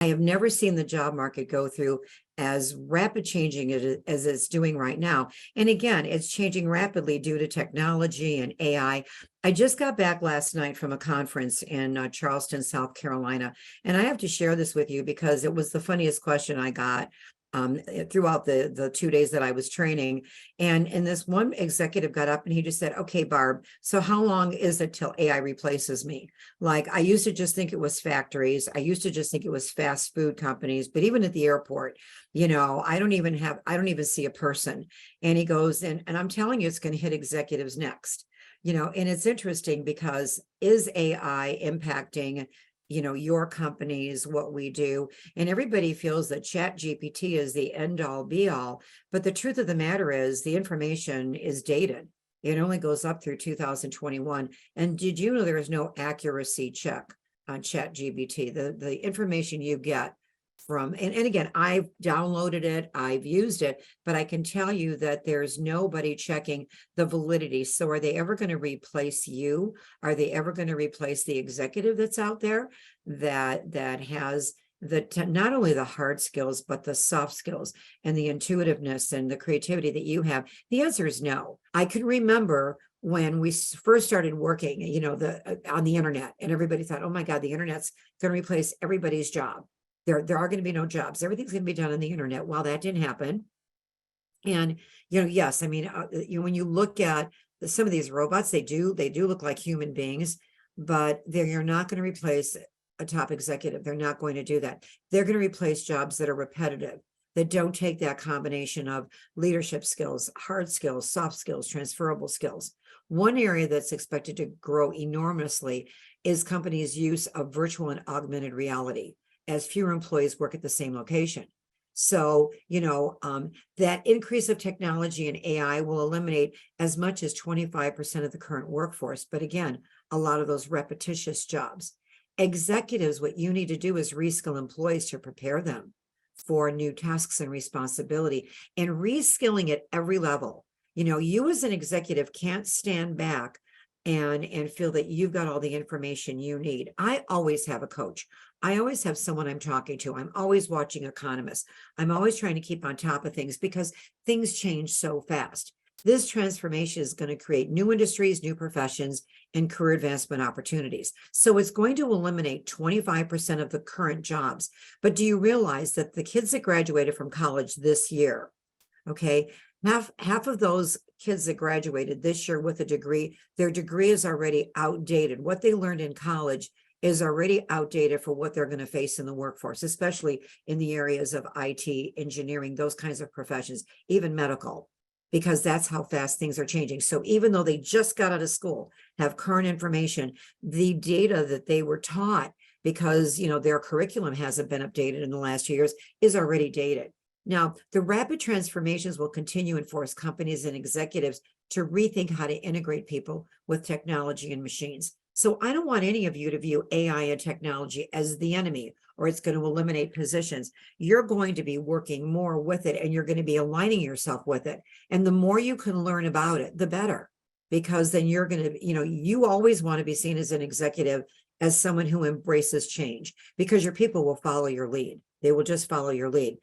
I have never seen the job market go through as rapid changing as it's doing right now. And again, it's changing rapidly due to technology and AI. I just got back last night from a conference in Charleston, South Carolina, and I have to share this with you because it was the funniest question I got throughout the 2 days that I was training. And this one executive got up and he just said, okay, Barb, so how long is it till AI replaces me? Like, I used to just think it was factories. I used to just think it was fast food companies, but even at the airport, I don't even see a person. And he goes, and I'm telling you, it's going to hit executives next. And it's interesting because is AI impacting your companies, what we do, and everybody feels that ChatGPT is the end all be all. But the truth of the matter is the information is dated. It only goes up through 2021. And did you know there is no accuracy check on ChatGPT? The information you get from, and again, I've downloaded it, I've used it, but I can tell you that there's nobody checking the validity. So are they ever going to replace you? Are they ever going to replace the executive that's out there that has not only the hard skills, but the soft skills and the intuitiveness and the creativity that you have? The answer is no. I can remember when we first started working, on the internet, and everybody thought, oh my God, the internet's going to replace everybody's job. There are going to be no jobs. Everything's going to be done on the internet. Well, that didn't happen. And, yes, I mean, when you look at some of these robots, they do look like human beings, but you're not going to replace a top executive. They're not going to do that. They're going to replace jobs that are repetitive, that don't take that combination of leadership skills, hard skills, soft skills, transferable skills. One area that's expected to grow enormously is companies' use of virtual and augmented reality, as fewer employees work at the same location. So, that increase of technology and AI will eliminate as much as 25% of the current workforce. But again, a lot of those repetitious jobs. Executives, what you need to do is reskill employees to prepare them for new tasks and responsibility, and reskilling at every level. You as an executive can't stand back and feel that you've got all the information you need. I always have a coach. I always have someone I'm talking to. I'm always watching economists. I'm always trying to keep on top of things because things change so fast. This transformation is going to create new industries, new professions, and career advancement opportunities. So it's going to eliminate 25% of the current jobs. But do you realize that the kids that graduated from college this year, okay, half of those kids that graduated this year with a degree, their degree is already outdated. What they learned in college is already outdated for what they're going to face in the workforce, especially in the areas of IT, engineering, those kinds of professions, even medical, because that's how fast things are changing. So even though they just got out of school, have current information, the data that they were taught, because their curriculum hasn't been updated in the last 2 years, is already dated. Now, the rapid transformations will continue and force companies and executives to rethink how to integrate people with technology and machines. So I don't want any of you to view AI and technology as the enemy, or it's going to eliminate positions. You're going to be working more with it, and you're going to be aligning yourself with it. And the more you can learn about it, the better, because then you're going to, you always want to be seen as an executive as someone who embraces change, because your people will follow your lead. They will just follow your lead.